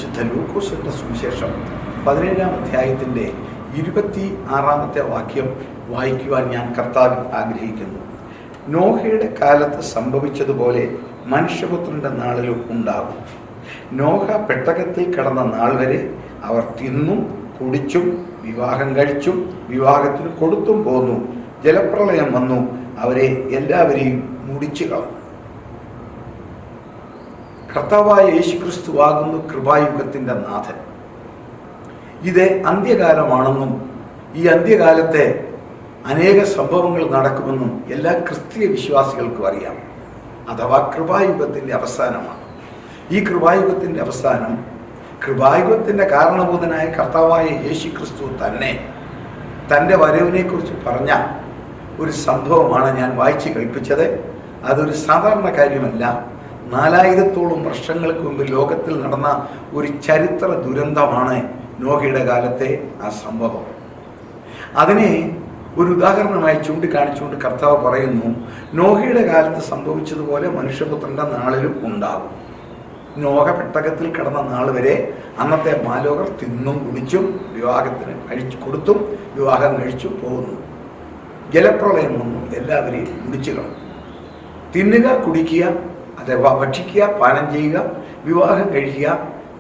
വിശുദ്ധ ലൂക്കോസിന്റെ സുവിശേഷം 17-ാം അധ്യായത്തിൻ്റെ 26-ാമത്തെ വാക്യം വായിക്കുവാൻ ഞാൻ കർത്താവിൽ ആഗ്രഹിക്കുന്നു. നോഹയുടെ കാലത്ത് സംഭവിച്ചതുപോലെ മനുഷ്യപുത്രന്റെ നാളിലും ഉണ്ടാകും. നോഹ പെട്ടകത്തിൽ കിടന്ന നാൾ വരെ അവർ തിന്നും കുടിച്ചും വിവാഹം കഴിച്ചും വിവാഹത്തിന് കൊടുത്തും പോന്നു. ജലപ്രളയം വന്നു, അവരെ എല്ലാവരെയും മുടിച്ചു കളഞ്ഞു. കർത്താവായ യേശുക്രിസ്തുവാകുന്നു കൃപായുഗത്തിൻ്റെ നാഥൻ. ഇത് അന്ത്യകാലമാണെന്നും ഈ അന്ത്യകാലത്തെ അനേക സംഭവങ്ങൾ നടക്കുമെന്നും എല്ലാ ക്രിസ്തീയ വിശ്വാസികൾക്കും അറിയാം. അഥവാ കൃപായുഗത്തിൻ്റെ അവസാനമാണ്. ഈ കൃപായുഗത്തിൻ്റെ അവസാനം കൃപായുഗത്തിൻ്റെ കാരണഭൂതനായ കർത്താവായ യേശുക്രിസ്തു തന്നെ തൻ്റെ വരവിനെക്കുറിച്ച് പറഞ്ഞ ഒരു സംഭവമാണ് ഞാൻ വായിച്ച് കേൾപ്പിച്ചത്. അതൊരു സാധാരണ കാര്യമല്ല. 4000-ഓളം വർഷങ്ങൾക്ക് മുമ്പ് ലോകത്തിൽ നടന്ന ഒരു ചരിത്ര ദുരന്തമാണ് നോഹയുടെ കാലത്തെ ആ സംഭവം. അതിനെ ഒരു ഉദാഹരണമായി ചൂണ്ടിക്കാണിച്ചുകൊണ്ട് കർത്താവ് പറയുന്നു, നോഹയുടെ കാലത്ത് സംഭവിച്ചതുപോലെ മനുഷ്യപുത്രന്റെ നാളിലും ഉണ്ടാകും. നോഹ പെട്ടകത്തിൽ കിടന്ന നാൾ വരെ അന്നത്തെ മാലോകർ തിന്നും കുടിച്ചും വിവാഹത്തിന് കൊടുത്തും വിവാഹം കഴിച്ചും പോകുന്നു. ജലപ്രളയം വന്നു, എല്ലാവരെയും മുടിച്ചു കളഞ്ഞു. തിന്നുക, കുടിക്കുക, അഥവാ ഭക്ഷിക്കുക, പാനം ചെയ്യുക, വിവാഹം കഴിക്കുക,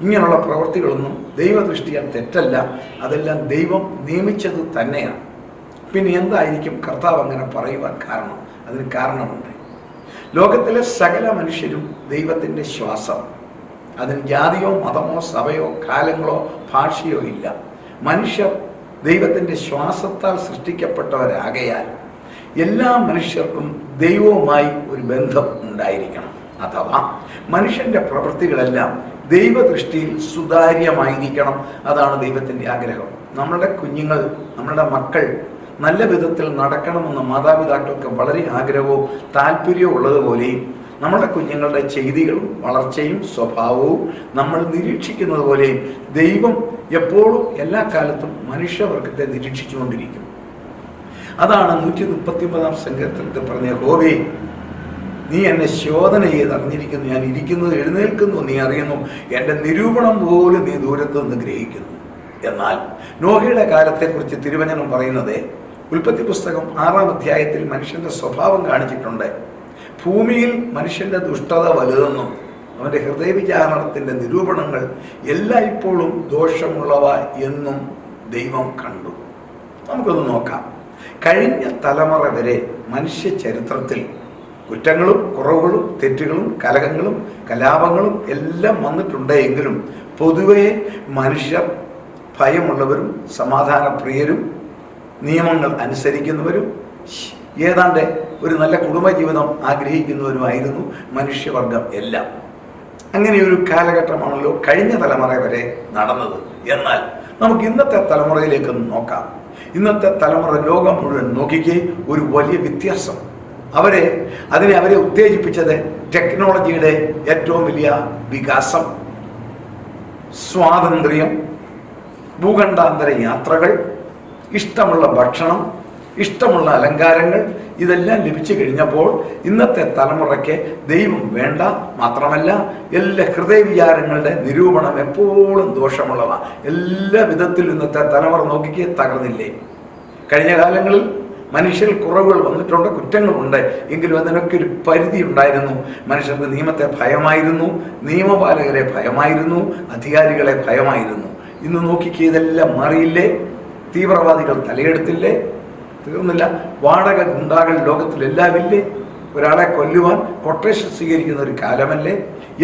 ഇങ്ങനെയുള്ള പ്രവൃത്തികളൊന്നും ദൈവദൃഷ്ടിയാൽ തെറ്റല്ല. അതെല്ലാം ദൈവം നിയമിച്ചത് തന്നെയാണ്. പിന്നെ എന്തായിരിക്കും കർത്താവ് അങ്ങനെ പറയുവാൻ കാരണം? അതിന് കാരണമുണ്ട്. ലോകത്തിലെ സകല മനുഷ്യരും ദൈവത്തിൻ്റെ ശ്വാസം. അതിന് ജാതിയോ മതമോ സഭയോ കാലങ്ങളോ ഭാഷയോ ഇല്ല. മനുഷ്യർ ദൈവത്തിൻ്റെ ശ്വാസത്താൽ സൃഷ്ടിക്കപ്പെട്ടവരാകയാൽ എല്ലാ മനുഷ്യർക്കും ദൈവവുമായി ഒരു ബന്ധം ഉണ്ടായിരിക്കണം. അഥവാ മനുഷ്യൻ്റെ പ്രവൃത്തികളെല്ലാം ദൈവദൃഷ്ടിയിൽ സുതാര്യമായിരിക്കണം. അതാണ് ദൈവത്തിൻ്റെ ആഗ്രഹം. നമ്മളുടെ കുഞ്ഞുങ്ങൾ, നമ്മളുടെ മക്കൾ നല്ല വിധത്തിൽ നടക്കണമെന്ന് മാതാപിതാക്കൾക്ക് വളരെ ആഗ്രഹവും താല്പര്യവും ഉള്ളതുപോലെയും നമ്മുടെ കുഞ്ഞുങ്ങളുടെ ചെയ്തികളും വളർച്ചയും സ്വഭാവവും നമ്മൾ നിരീക്ഷിക്കുന്നത് പോലെയും ദൈവം എപ്പോഴും എല്ലാ കാലത്തും മനുഷ്യവർഗത്തെ നിരീക്ഷിച്ചുകൊണ്ടിരിക്കും. അതാണ് 139-ാം സങ്കീർത്തനത്തിൽ പറഞ്ഞ, യഹോവേ, നീ എന്നെ ശോധന ചെയ്ത് അറിഞ്ഞിരിക്കുന്നു. ഞാൻ ഇരിക്കുന്നത് എഴുന്നേൽക്കുന്നു നീ അറിയുന്നു. എൻ്റെ നിരൂപണം പോലും നീ ദൂരത്ത് നിന്ന് ഗ്രഹിക്കുന്നു. എന്നാൽ നോഹയുടെ കാലത്തെക്കുറിച്ച് തിരുവചനം പറയുന്നത്, ഉൽപ്പത്തി പുസ്തകം 6-ാം അധ്യായത്തിൽ മനുഷ്യന്റെ സ്വഭാവം കാണിച്ചിട്ടുണ്ട്. ഭൂമിയിൽ മനുഷ്യന്റെ ദുഷ്ടത വലുതെന്നും അവൻ്റെ ഹൃദയവിചാരണത്തിൻ്റെ നിരൂപണങ്ങൾ എല്ലായ്പ്പോഴും ദോഷമുള്ളവ എന്നും ദൈവം കണ്ടു. നമുക്കൊന്ന് നോക്കാം. കഴിഞ്ഞ തലമുറ വരെ മനുഷ്യ ചരിത്രത്തിൽ കുറ്റങ്ങളും കുറവുകളും തെറ്റുകളും കലഹങ്ങളും കലാപങ്ങളും എല്ലാം വന്നിട്ടുണ്ട്. എങ്കിലും പൊതുവെ മനുഷ്യർ ഭയമുള്ളവരും സമാധാനപ്രിയരും നിയമങ്ങൾ അനുസരിക്കുന്നവരും ഏതാണ്ട് ഒരു നല്ല കുടുംബജീവിതം ആഗ്രഹിക്കുന്നവരുമായിരുന്നു മനുഷ്യവർഗം എല്ലാം. അങ്ങനെയൊരു കാലഘട്ടമാണല്ലോ കഴിഞ്ഞ തലമുറ വരെ നടന്നത്. എന്നാൽ നമുക്ക് ഇന്നത്തെ തലമുറയിലേക്ക് നോക്കാം. ഇന്നത്തെ തലമുറ ലോകം മുഴുവൻ നോക്കിക്കേ, ഒരു വലിയ വ്യത്യാസം. അവരെ ഉത്തേജിപ്പിച്ചത് ടെക്നോളജിയുടെ ഏറ്റവും വലിയ വികാസം, സ്വാതന്ത്ര്യം, ഭൂഖണ്ഡാന്തര യാത്രകൾ, ഇഷ്ടമുള്ള ഭക്ഷണം, ഇഷ്ടമുള്ള അലങ്കാരങ്ങൾ, ഇതെല്ലാം ലഭിച്ചു കഴിഞ്ഞപ്പോൾ ഇന്നത്തെ തലമുറയ്ക്ക് ദൈവം വേണ്ട. മാത്രമല്ല, എല്ലാ ഹൃദയവിചാരങ്ങളുടെ നിരൂപണം എപ്പോഴും ദോഷമുള്ളവ. എല്ലാ വിധത്തിലും ഇന്നത്തെ തലമുറ നോക്കിക്കേ തകർന്നില്ലേ? കഴിഞ്ഞ കാലങ്ങളിൽ മനുഷ്യർ കുറവുകൾ വന്നിട്ടുണ്ട്, കുറ്റങ്ങളുണ്ട്. എങ്കിലും അതിനൊക്കെ ഒരു പരിധി ഉണ്ടായിരുന്നു. മനുഷ്യർക്ക് നിയമത്തെ ഭയമായിരുന്നു, നിയമപാലകരെ ഭയമായിരുന്നു, അധികാരികളെ ഭയമായിരുന്നു. ഇന്ന് നോക്കിക്കേ, ഇതെല്ലാം മാറിയില്ലേ? തീവ്രവാദികൾ തലയെടുത്തില്ലേ? തീർന്നില്ല. വാടക ഗുണ്ടാകൾ ലോകത്തിലെല്ലാമില്ലേ? ഒരാളെ കൊല്ലുവാൻ കൊട്ടേഷൻ സ്വീകരിക്കുന്ന ഒരു കാലമല്ലേ?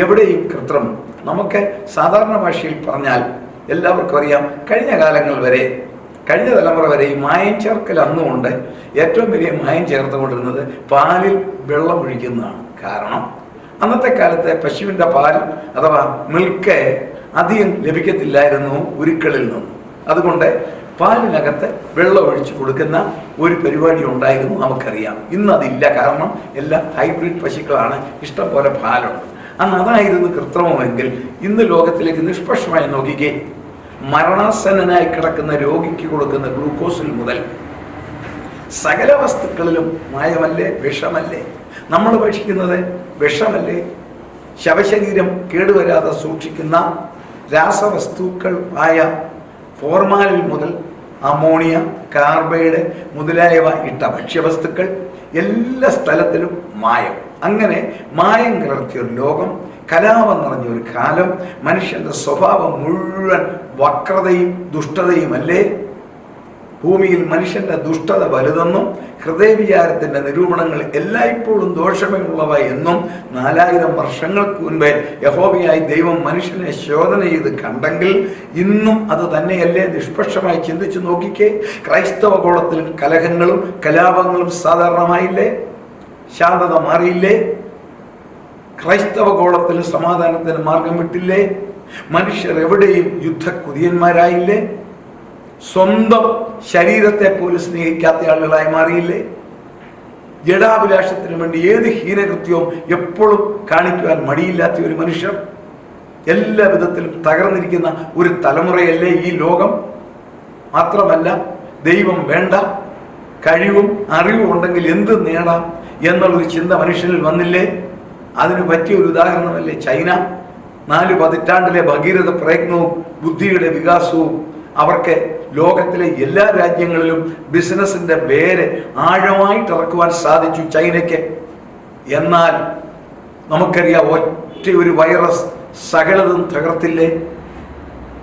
എവിടെയും കൃത്രിമം. നമുക്ക് സാധാരണ ഭാഷയിൽ പറഞ്ഞാൽ എല്ലാവർക്കും അറിയാം, കഴിഞ്ഞ തലമുറ വരെ ഈ മായം ചേർക്കൽ അന്നുകൊണ്ട് ഏറ്റവും വലിയ മായം ചേർത്തുകൊണ്ടിരുന്നത് പാലിൽ വെള്ളം ഒഴിക്കുന്നതാണ്. കാരണം അന്നത്തെ കാലത്തെ പശുവിൻ്റെ പാൽ അഥവാ മിൽക്ക് അധികം ലഭിക്കത്തില്ലായിരുന്നു ഉരുക്കളിൽ നിന്നും. അതുകൊണ്ട് പാലിനകത്ത് വെള്ളം ഒഴിച്ചു കൊടുക്കുന്ന ഒരു പരിപാടി ഉണ്ടായിരുന്നു, നമുക്കറിയാം. ഇന്ന് അതില്ല. കാരണം എല്ലാം ഹൈബ്രിഡ് പശുക്കളാണ്, ഇഷ്ടം പോലെ പാലുണ്ട്. അന്ന് അതായിരുന്നു കൃത്രിമമെങ്കിൽ ഇന്ന് ലോകത്തിലേക്ക് നിഷ്പക്ഷമായി നോക്കിക്കേ, മരണാസന്നനായി കിടക്കുന്ന രോഗിക്ക് കൊടുക്കുന്ന ഗ്ലൂക്കോസിൽ മുതൽ സകല വസ്തുക്കളിലും മായമല്ലേ, വിഷമല്ലേ? നമ്മൾ ഭക്ഷിക്കുന്നത് വിഷമല്ലേ? ശവശരീരം കേടുവരാതെ സൂക്ഷിക്കുന്ന രാസവസ്തുക്കൾ ആയ ഫോർമാലിൻ മുതൽ അമോണിയ, കാർബൈഡ് മുതലായവ ഇട്ട ഭക്ഷ്യവസ്തുക്കൾ, എല്ലാ സ്ഥലത്തിലും മായം. അങ്ങനെ മായം കലർത്തിയ ഒരു ലോകം, കലാപം നിറഞ്ഞൊരു കാലം, മനുഷ്യന്റെ സ്വഭാവം മുഴുവൻ വക്രതയും ദുഷ്ടതയും അല്ലേ? ഭൂമിയിൽ മനുഷ്യന്റെ ദുഷ്ടത വലുതെന്നും ഹൃദയവിചാരത്തിന്റെ നിരൂപണങ്ങൾ എല്ലായ്പ്പോഴും ദോഷമേ ഉള്ളവ എന്നും 4000 വർഷങ്ങൾക്ക് മുൻപേ യഹോവയായി ദൈവം മനുഷ്യനെ ശോധന ചെയ്ത് കണ്ടെങ്കിൽ ഇന്നും അത് തന്നെയല്ലേ? നിഷ്പക്ഷമായി ചിന്തിച്ചു നോക്കിക്കേ. ക്രൈസ്തവ ഗോളത്തിൽ കലഹങ്ങളും കലാപങ്ങളും സാധാരണമായില്ലേ? ശാന്തത മാറിയില്ലേ? ക്രൈസ്തവ ഗോളത്തിൽ സമാധാനത്തിന് മാർഗം വിട്ടില്ലേ? മനുഷ്യർ എവിടെയും യുദ്ധക്കുതിയന്മാരായില്ലേ? സ്വന്തം ശരീരത്തെ പോലും സ്നേഹിക്കാത്ത ആളുകളായി മാറിയില്ലേ? ജഡാഭിലാഷത്തിന് വേണ്ടി ഏത് ഹീനകൃത്യവും എപ്പോഴും കാണിക്കുവാൻ മടിയില്ലാത്ത ഒരു മനുഷ്യർ, എല്ലാ വിധത്തിലും തകർന്നിരിക്കുന്ന ഒരു തലമുറയല്ലേ ഈ ലോകം? മാത്രമല്ല, ദൈവം വേണ്ട, കഴിവും അറിവും ഉണ്ടെങ്കിൽ എന്ത് നേടാം എന്നുള്ളൊരു ചിന്ത മനുഷ്യനിൽ വന്നില്ലേ? അതിന് പറ്റിയ ഒരു ഉദാഹരണമല്ലേ ചൈന. 4 പതിറ്റാണ്ടിലെ ഭഗീരഥ പ്രയത്നവും ബുദ്ധിയുടെ വികാസവും അവർക്ക് ലോകത്തിലെ എല്ലാ രാജ്യങ്ങളിലും ബിസിനസിന്റെ വേര് ആഴമായിട്ട് ഇറക്കുവാൻ സാധിച്ചു ചൈനയ്ക്ക്. എന്നാൽ നമുക്കറിയാം, ഒറ്റ ഒരു വൈറസ് സകലതും തകർത്തില്ലേ?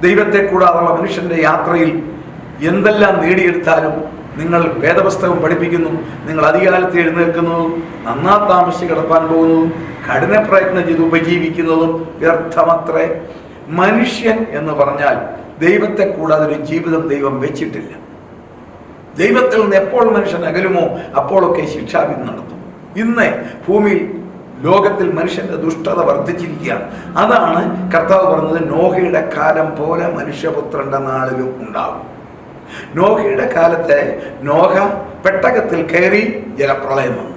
ദൈവത്തെ കൂടാതുള്ള മനുഷ്യന്റെ യാത്രയിൽ എന്തെല്ലാം നേടിയെടുത്താലും നിങ്ങൾ വേദപുസ്തകം പഠിപ്പിക്കുന്നു, നിങ്ങൾ അധികാലത്ത് എഴുന്നേൽക്കുന്നതും നന്നാ താമസിച്ച് കിടപ്പാൻ പോകുന്നതും കഠിന പ്രയത്നം ചെയ്ത് ഉപജീവിക്കുന്നതും വ്യർത്ഥമത്രേ. മനുഷ്യൻ എന്ന് പറഞ്ഞാൽ ദൈവത്തെ കൂടാതെ ഒരു ജീവിതം ദൈവം വെച്ചിട്ടില്ല. ദൈവത്തിൽ നിന്ന് എപ്പോൾ മനുഷ്യൻ അകലുമോ അപ്പോഴൊക്കെ ശിക്ഷാവിധി നടത്തും. ഇന്ന് ഭൂമിയിൽ ലോകത്തിൽ മനുഷ്യന്റെ ദുഷ്ടത വർദ്ധിച്ചിരിക്കുകയാണ്. അതാണ് കർത്താവ് പറഞ്ഞത്, നോഹയുടെ കാലം പോലെ മനുഷ്യപുത്രന്റെ നാളിലും ഉണ്ടാകും. നോഹയുടെ കാലത്തെ നോഹ പെട്ടകത്തിൽ കയറി ജലപ്രളയം വന്നു.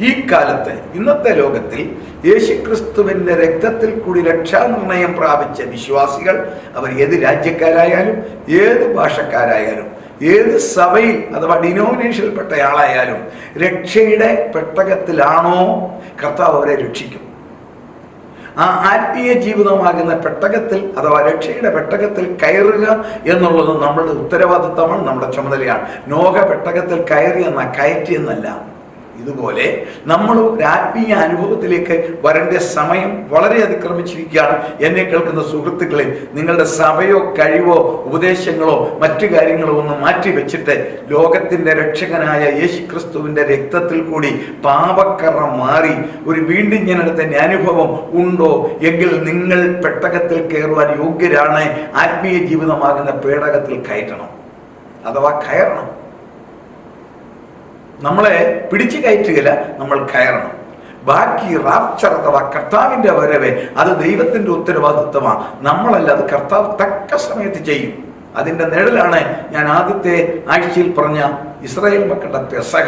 ഈ കാലത്ത് ഇന്നത്തെ ലോകത്തിൽ യേശുക്രിസ്തുവിന്റെ രക്തത്തിൽ കൂടി രക്ഷാനിർണയം പ്രാപിച്ച വിശ്വാസികൾ, അവർ ഏത് രാജ്യക്കാരായാലും ഏത് ഭാഷക്കാരായാലും ഏത് സഭയിൽ അഥവാ ഡിനോമിനേഷനിൽപ്പെട്ട ആളായാലും രക്ഷയുടെ പെട്ടകത്തിലാണോ കർത്താവ് അവരെ രക്ഷിക്കും. ആ ആത്മീയ ജീവിതമാകുന്ന പെട്ടകത്തിൽ അഥവാ രക്ഷയുടെ പെട്ടകത്തിൽ കയറുക എന്നുള്ളത് നമ്മുടെ ഉത്തരവാദിത്തമാണ്, നമ്മുടെ ചുമതലയാണ്. നോഹ പെട്ടകത്തിൽ കയറി എന്ന കയറ്റി എന്നല്ല. ഇതുപോലെ നമ്മൾ ഒരു ആത്മീയ അനുഭവത്തിലേക്ക് വരേണ്ട സമയം വളരെ അതിക്രമിച്ചിരിക്കുകയാണ്. എന്നെ കേൾക്കുന്ന സുഹൃത്തുക്കളെ, നിങ്ങളുടെ സഭയോ കഴിവോ ഉപദേശങ്ങളോ മറ്റു കാര്യങ്ങളോ ഒന്നും മാറ്റി വെച്ചിട്ട് ലോകത്തിന്റെ രക്ഷകനായ യേശുക്രിസ്തുവിന്റെ രക്തത്തിൽ കൂടി പാപക്കറ മാറി ഒരു വീണ്ടും ജനനത്തിന്റെ അനുഭവം ഉണ്ടോ എങ്കിൽ നിങ്ങൾ പെട്ടകത്തിൽ കയറുവാൻ യോഗ്യരാണ്. ആത്മീയ ജീവിതമാകുന്ന പേടകത്തിൽ കയറ്റണം അഥവാ കയറണം. നമ്മളെ പിടിച്ചു കയറ്റുകയില്ല, നമ്മൾ കയറണം. ബാക്കി റാപ്ചർ അഥവാ കർത്താവിന്റെ വരവ് അത് ദൈവത്തിന്റെ ഉത്തരവാദിത്വമാണ്, നമ്മളല്ല. അത് കർത്താവ് തക്ക സമയത്ത് ചെയ്യും. അതിന്റെ നിഴലാണ് ഞാൻ ആദ്യത്തെ ആഴ്ചയിൽ പറഞ്ഞ ഇസ്രായേൽ മക്കളുടെ പെസഹ.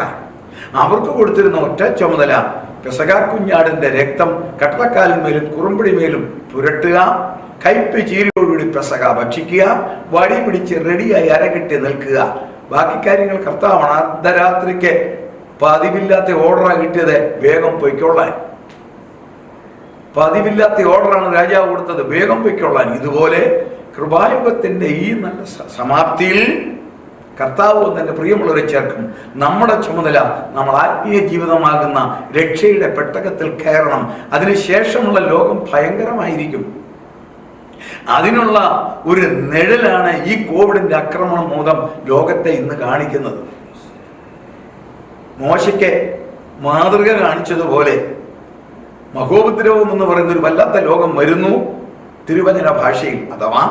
അവർക്ക് കൊടുത്തിരുന്ന ഒറ്റ ചുമതല പെസഹ കുഞ്ഞാടിന്റെ രക്തം കട്ടളക്കാലിന്മേലും കുറുമ്പടിമേലും പുരട്ടുക, കയ്പ് ചീരിയോടുകൂടി പെസഹ ഭക്ഷിക്കുക, വടി പിടിച്ച് റെഡിയായി അരകെട്ടി നിൽക്കുക. ബാക്കി കാര്യങ്ങൾ കർത്താവാണ്. അർദ്ധരാത്രിക്ക് പതിവില്ലാത്ത ഓർഡറാണ് കിട്ടിയത്, വേഗം പൊയ്ക്കൊള്ളാൻ. പതിവില്ലാത്ത ഓർഡറാണ് രാജാവ് കൊടുത്തത്, വേഗം പൊയ്ക്കൊള്ളാൻ. ഇതുപോലെ കൃപായുഗത്തിന്റെ ഈ നല്ല സമാപ്തിയിൽ കർത്താവ് തന്നെ പ്രിയമുള്ളവരെ ചേർക്കും. നമ്മുടെ ചുമതല നമ്മൾ ആത്മീയ ജീവിതമാകുന്ന രക്ഷയുടെ പെട്ടകത്തിൽ കയറണം. അതിനുശേഷമുള്ള ലോകം ഭയങ്കരമായിരിക്കും. അതിനുള്ള ഒരു നിഴലാണ് ഈ കോവിഡിന്റെ ആക്രമണം മൂലം ലോകത്തെ ഇന്ന് കാണിക്കുന്നത്. മോശയ്ക്ക് മാതൃക കാണിച്ചതുപോലെ മഹോപദ്രവം എന്ന് പറയുന്ന ഒരു വല്ലാത്ത ലോകം വരുന്നു തിരുവചന ഭാഷയിൽ. അഥവാ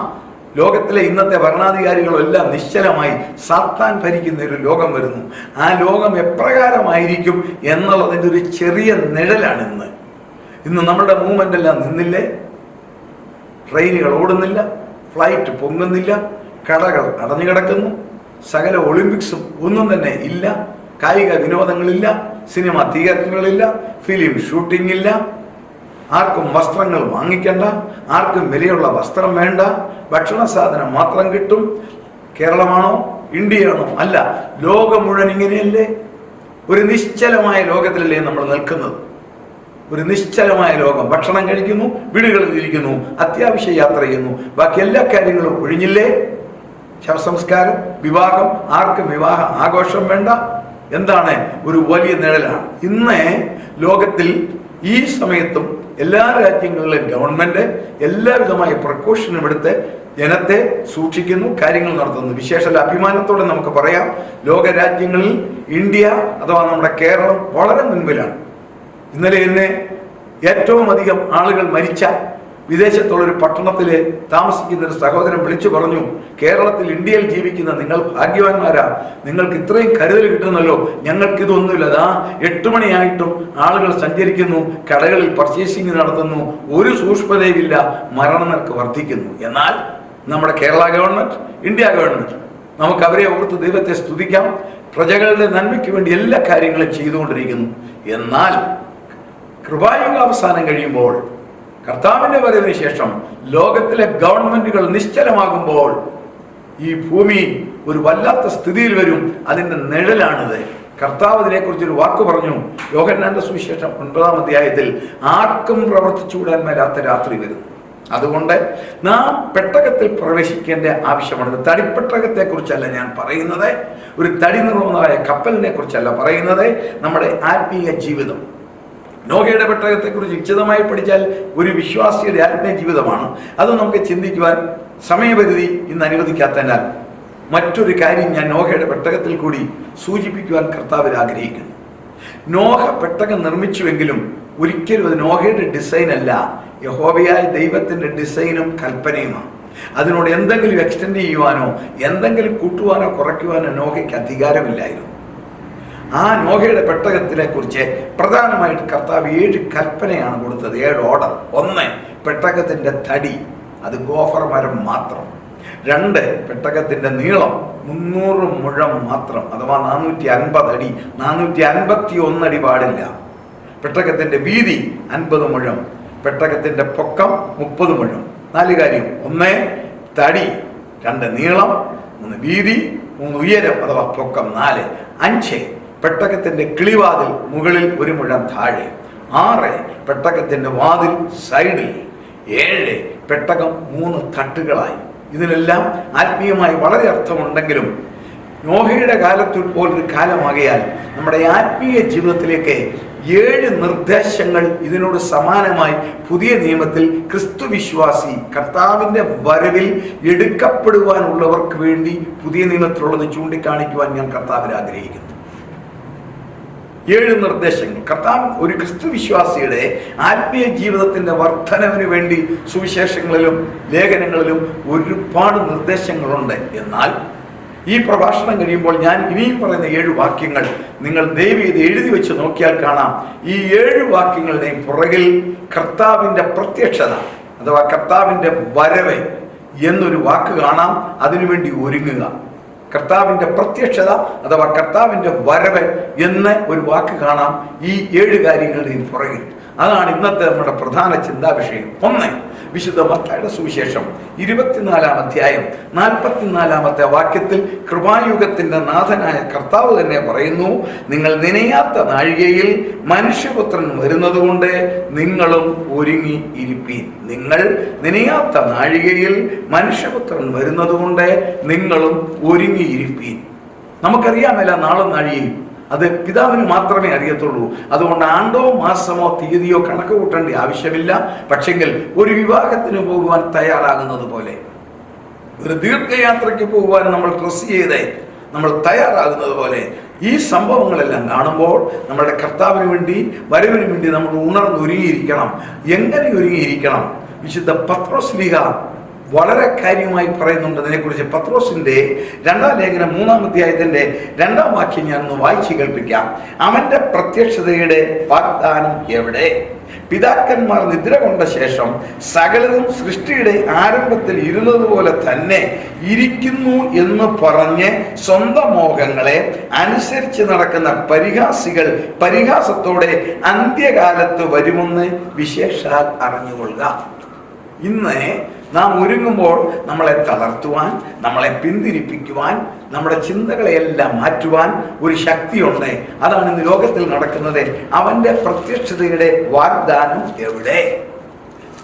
ലോകത്തിലെ ഇന്നത്തെ ഭരണാധികാരികളും എല്ലാം നിശ്ചലമായി സാത്താൻ ഭരിക്കുന്ന ഒരു ലോകം വരുന്നു. ആ ലോകം എപ്രകാരമായിരിക്കും എന്നുള്ളതിൻ്റെ ഒരു ചെറിയ നിഴലാണ് ഇന്ന് നമ്മുടെ മൂവ്മെന്റ് എല്ലാം നിന്നില്ലേ? ട്രെയിനുകൾ ഓടുന്നില്ല, ഫ്ലൈറ്റ് പൊങ്ങുന്നില്ല, കടകൾ അടഞ്ഞു കിടക്കുന്നു, സകല ഒളിമ്പിക്സും ഒന്നും തന്നെ ഇല്ല, കായിക വിനോദങ്ങളില്ല, സിനിമ തിയേറ്ററുകളില്ല, ഫിലിം ഷൂട്ടിംഗ് ഇല്ല, ആർക്കും വസ്ത്രങ്ങൾ വാങ്ങിക്കണ്ട, ആർക്കും വിലയുള്ള വസ്ത്രം വേണ്ട, ഭക്ഷണ സാധനം മാത്രം കിട്ടും. കേരളമാണോ ഇന്ത്യയാണോ? അല്ല, ലോകം മുഴുവൻ ഇങ്ങനെയല്ലേ? ഒരു നിശ്ചലമായ ലോകത്തിലല്ലേ നമ്മൾ നിൽക്കുന്നത്? ഒരു നിശ്ചലമായ ലോകം. ഭക്ഷണം കഴിക്കുന്നു, വീടുകളിൽ ഇരിക്കുന്നു, അത്യാവശ്യ യാത്ര ചെയ്യുന്നു, ബാക്കി എല്ലാ കാര്യങ്ങളും ഒഴിഞ്ഞില്ലേ? ശവസംസ്കാരം, വിവാഹം, ആർക്കും വിവാഹ ആഘോഷം വേണ്ട. എന്താണ്? ഒരു വലിയ നിഴലാണ്. ഇന്ന് ലോകത്തിൽ ഈ സമയത്തും എല്ലാ രാജ്യങ്ങളിലും ഗവൺമെന്റ് എല്ലാവിധമായ പ്രിക്കോഷനും എടുത്ത് ജനത്തെ സൂക്ഷിക്കുന്നു, കാര്യങ്ങൾ നടത്തുന്നു. വിശേഷ അഭിമാനത്തോടെ നമുക്ക് പറയാം, ലോക രാജ്യങ്ങളിൽ ഇന്ത്യ അഥവാ നമ്മുടെ കേരളം വളരെ മുൻപിലാണ്. ഇന്നലെ എന്നെ ഏറ്റവും അധികം ആളുകൾ മരിച്ച വിദേശത്തുള്ളൊരു പട്ടണത്തിൽ താമസിക്കുന്ന ഒരു സഹോദരൻ വിളിച്ചു പറഞ്ഞു, കേരളത്തിൽ, ഇന്ത്യയിൽ ജീവിക്കുന്ന നിങ്ങൾ ഭാഗ്യവാന്മാരാ, നിങ്ങൾക്ക് ഇത്രയും കരുതൽ കിട്ടുന്നല്ലോ, ഞങ്ങൾക്കിതൊന്നുമില്ല. അതാ 8 മണിയായിട്ടും ആളുകൾ സഞ്ചരിക്കുന്നു, കടകളിൽ പർച്ചേസിങ് നടത്തുന്നു, ഒരു സൂക്ഷ്മതയുമില്ല, മരണനിരക്ക് വർദ്ധിക്കുന്നു. എന്നാൽ നമ്മുടെ കേരള ഗവൺമെന്റ്, ഇന്ത്യ ഗവൺമെന്റ്, നമുക്ക് അവരെ ഓർത്ത് ദൈവത്തെ സ്തുതിക്കാം. പ്രജകളുടെ നന്മയ്ക്ക് വേണ്ടി എല്ലാ കാര്യങ്ങളും ചെയ്തുകൊണ്ടിരിക്കുന്നു. എന്നാൽ കൃപായുഗ അവസാനം കഴിയുമ്പോൾ, കർത്താവിന്റെ വരവിന് ശേഷം ലോകത്തിലെ ഗവൺമെന്റുകൾ നിശ്ചലമാകുമ്പോൾ ഈ ഭൂമി ഒരു വല്ലാത്ത സ്ഥിതിയിൽ വരും. അതിന്റെ നിഴലാണിത്. കർത്താവ് ഇതിനെക്കുറിച്ചൊരു വാക്ക് പറഞ്ഞു. യോഹന്നാന്റെ സുവിശേഷം 9-ാം അധ്യായത്തിൽ, ആർക്കും പ്രവർത്തിച്ചുകൂടാൻ മേലാത്ത രാത്രി വരും. അതുകൊണ്ട് നാം പെട്ടകത്തിൽ പ്രവേശിക്കേണ്ട ആവശ്യമാണ്. തടിപ്പെട്ടകത്തെ കുറിച്ചല്ല ഞാൻ പറയുന്നത്, ഒരു തടി നിർമ്മിതമായ കപ്പലിനെ കുറിച്ചല്ല പറയുന്നത്. നമ്മുടെ ആത്മീയ ജീവിതം, നോഹയുടെ പെട്ടകത്തെക്കുറിച്ച് വിശദമായി പഠിച്ചാൽ ഒരു വിശ്വാസിയുടെ ആത്മീയ ജീവിതമാണ്. അത് നമുക്ക് ചിന്തിക്കുവാൻ സമയപരിധി ഇന്ന് അനുവദിക്കാത്തതിനാൽ മറ്റൊരു കാര്യം ഞാൻ നോഹയുടെ പെട്ടകത്തിൽ കൂടി സൂചിപ്പിക്കുവാൻ കർത്താവിൽ ആഗ്രഹിക്കുന്നു. നോഹ പെട്ടകം നിർമ്മിച്ചുവെങ്കിലും ഒരിക്കലും അത് നോഹയുടെ ഡിസൈൻ അല്ല, യഹോവയായ ദൈവത്തിന്റെ ഡിസൈനും കൽപ്പനയുമാണ്. അതിനോട് എന്തെങ്കിലും എക്സ്റ്റെൻഡ് ചെയ്യുവാനോ എന്തെങ്കിലും കൂട്ടുവാനോ കുറയ്ക്കുവാനോ നോഹയ്ക്ക് അധികാരമില്ലായിരുന്നു. ആ നോഹയുടെ പെട്ടകത്തിനെ കുറിച്ച് പ്രധാനമായിട്ട് കർത്താവ് 7 കൽപ്പനയാണ് കൊടുത്തത്, 7 ഓർഡർ. 1, പെട്ടകത്തിന്റെ തടി, അത് ഗോഫർ മരം മാത്രം. 2, പെട്ടകത്തിന്റെ നീളം 300 മുഴം മാത്രം, അഥവാ 450 അടി, 451 അടി പാടില്ല. പെട്ടകത്തിന്റെ വീതി 50 മുഴം, പെട്ടകത്തിന്റെ പൊക്കം 30 മുഴം. 4 കാര്യം: 1 തടി, 2 നീളം, 3 വീതി, 3 ഉയരം അഥവാ പൊക്കം, 4. 5 പെട്ടകത്തിന്റെ കിളിവാതിൽ മുകളിൽ 1 മുഴം താഴെ. 6 പെട്ടകത്തിന്റെ വാതിൽ സൈഡിൽ. 7 പെട്ടകം 3 തട്ടുകളായി. ഇതിനെല്ലാം ആത്മീയമായി വളരെ അർത്ഥമുണ്ടെങ്കിലും നോഹയുടെ കാലത്തിൽ പോലൊരു കാലമാകയാൽ നമ്മുടെ ആത്മീയ ജീവിതത്തിലേക്ക് 7 നിർദ്ദേശങ്ങൾ ഇതിനോട് സമാനമായി പുതിയ നിയമത്തിൽ ക്രിസ്തുവിശ്വാസി കർത്താവിന്റെ വരവിൽ എടുക്കപ്പെടുവാനുള്ളവർക്ക് വേണ്ടി പുതിയ നിയമത്തിലുള്ളത് ചൂണ്ടിക്കാണിക്കുവാൻ ഞാൻ കർത്താവിൽ ആഗ്രഹിക്കുന്നു. 7 നിർദ്ദേശങ്ങൾ. കർത്താവ് ഒരു ക്രിസ്തു വിശ്വാസിയുടെ ആത്മീയ ജീവിതത്തിന്റെ വർധനവിന് വേണ്ടി സുവിശേഷങ്ങളിലും ലേഖനങ്ങളിലും ഒരുപാട് നിർദ്ദേശങ്ങളുണ്ട്. എന്നാൽ ഈ പ്രഭാഷണം കഴിയുമ്പോൾ ഞാൻ ഇനിയും പറയുന്ന 7 വാക്യങ്ങൾ നിങ്ങൾ ദയവ് ചെയ്ത് എഴുതി വെച്ച് നോക്കിയാൽ കാണാം. ഈ 7 വാക്യങ്ങളുടെയും പുറകിൽ കർത്താവിന്റെ പ്രത്യക്ഷത അഥവാ കർത്താവിന്റെ വരവ് എന്നൊരു വാക്ക് കാണാം. അതിനുവേണ്ടി ഒരുങ്ങുക. കർത്താവിന്റെ പ്രത്യക്ഷത അഥവാ കർത്താവിന്റെ വരവ് എന്ന് ഒരു വാക്ക് കാണാം ഈ 7 കാര്യങ്ങളുടെയും പുറകിൽ. അതാണ് ഇന്നത്തെ നമ്മുടെ പ്രധാന ചിന്താ വിഷയം. 1, വിശുദ്ധ മത്തായിയുടെ സുവിശേഷം 24-ാം അധ്യായം 44-ാമത്തെ വാക്യത്തിൽ കൃപായുഗത്തിന്റെ നാഥനായ കർത്താവ് തന്നെ പറയുന്നു, നിങ്ങൾ നനയാത്ത നാഴികയിൽ മനുഷ്യപുത്രൻ വരുന്നത് കൊണ്ട് നിങ്ങളും ഒരുങ്ങി ഇരിപ്പീൻ. നിങ്ങൾ നനയാത്ത നാഴികയിൽ മനുഷ്യപുത്രൻ വരുന്നത് കൊണ്ട് നിങ്ങളും ഒരുങ്ങിയിരിപ്പീൻ. നമുക്കറിയാമല്ല നാളും നാഴികയും, അത് പിതാവിന് മാത്രമേ അറിയത്തുള്ളൂ. അതുകൊണ്ട് ആണ്ടോ മാസമോ തീയതിയോ കണക്ക് കൂട്ടേണ്ട ആവശ്യമില്ല. പക്ഷെങ്കിൽ ഒരു വിവാഹത്തിന് പോകുവാൻ തയ്യാറാകുന്നത് പോലെ, ഒരു ദീർഘയാത്രയ്ക്ക് പോകുവാൻ നമ്മൾ ഡ്രസ് ചെയ്ത് നമ്മൾ തയ്യാറാകുന്നത് പോലെ ഈ സംഭവങ്ങളെല്ലാം കാണുമ്പോൾ നമ്മുടെ കർത്താവിന് വേണ്ടി വരവിന് വേണ്ടി നമ്മൾ ഉണർന്നൊരുങ്ങിയിരിക്കണം. എങ്ങനെ ഒരുങ്ങിയിരിക്കണം? വിശുദ്ധ പത്രോസ്ലീഹ വളരെ കാര്യമായി പറയുന്നുണ്ട് അതിനെക്കുറിച്ച്. പത്രോസിന്റെ 2-ാം ലേഖനം 3-ാം അധ്യായത്തിന്റെ 2-ാം വാക്യം ഞാൻ ഒന്ന് വായിച്ചു കേൾപ്പിക്കാം. അവന്റെ പ്രത്യക്ഷതയുടെ വാഗ്ദാനം എവിടെ? പിതാക്കന്മാർ നിദ്ര കൊണ്ട ശേഷം സകലതും സൃഷ്ടിയുടെ ആരംഭത്തിൽ ഇരുന്നതുപോലെ തന്നെ ഇരിക്കുന്നു എന്ന് പറഞ്ഞ് സ്വന്തം മോഹങ്ങളെ അനുസരിച്ച് നടക്കുന്ന പരിഹാസികൾ പരിഹാസത്തോടെ അന്ത്യകാലത്ത് വരുമെന്ന് വിശേഷാൽ അറിഞ്ഞുകൊള്ളുക. ഇന്ന് നാം ഒരുങ്ങുമ്പോൾ നമ്മളെ തളർത്തുവാൻ, നമ്മളെ പിന്തിരിപ്പിക്കുവാൻ, നമ്മുടെ ചിന്തകളെയെല്ലാം മാറ്റുവാൻ ഒരു ശക്തിയുണ്ട്. അതാണ് ഇന്ന് ലോകത്തിൽ നടക്കുന്നത്. അവന്റെ പ്രത്യക്ഷതയുടെ വാഗ്ദാനം എവിടെ?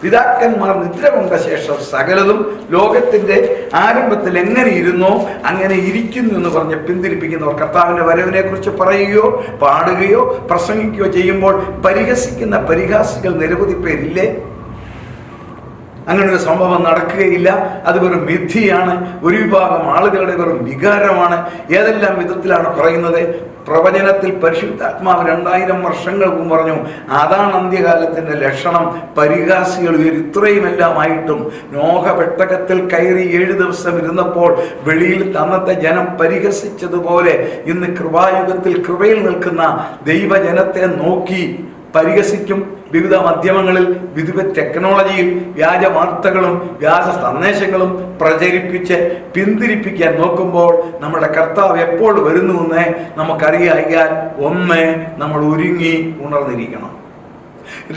പിതാക്കന്മാർ നിദ്ര കൊണ്ട ശേഷം സകലതും ലോകത്തിന്റെ ആരംഭത്തിൽ എങ്ങനെ ഇരുന്നോ അങ്ങനെ ഇരിക്കുന്നു എന്ന് പറഞ്ഞ് പിന്തിരിപ്പിക്കുന്നവർ കർത്താവിന്റെ വരവിനെ കുറിച്ച് പറയുകയോ പാടുകയോ പ്രസംഗിക്കുകയോ ചെയ്യുമ്പോൾ പരിഹസിക്കുന്ന പരിഹാസികൾ നിരവധി പേരില്ലേ? അങ്ങനൊരു സംഭവം നടക്കുകയില്ല. അത് വെറും വിധിയാണ്. ഒരു വിഭാഗം ആളുകളുടെ വെറും വികാരമാണ്. ഏതെല്ലാം വിധത്തിലാണ് പറയുന്നത്? പ്രവചനത്തിൽ പരിശുദ്ധാത്മാവ് 2000 വർഷങ്ങൾ മുമ്പ് പറഞ്ഞു, അതാണ് അന്ത്യകാലത്തിന്റെ ലക്ഷണം. പരിഹാസികൾ ഇത്രയുമെല്ലാമായിട്ടും നോഹ പെട്ടകത്തിൽ കയറി 7 ദിവസം ഇരുന്നപ്പോൾ വെളിയിൽ അന്നത്തെ ജനം പരിഹസിച്ചതുപോലെ ഇന്ന് കൃപായുഗത്തിൽ കൃപയിൽ നിൽക്കുന്ന ദൈവജനത്തെ നോക്കി പരിഹസിക്കും. വിവിധ മാധ്യമങ്ങളിൽ വിവിധ ടെക്നോളജിയിൽ വ്യാജ വാർത്തകളും വ്യാജ സന്ദേശങ്ങളും പ്രചരിപ്പിച്ച് പിന്തിരിപ്പിക്കാൻ നോക്കുമ്പോൾ നമ്മുടെ കർത്താവ് എപ്പോൾ വരുന്നുവെന്ന് നമുക്കറിയാൻ ഒന്ന് നമ്മൾ ഒരുങ്ങി ഉണർന്നിരിക്കണം.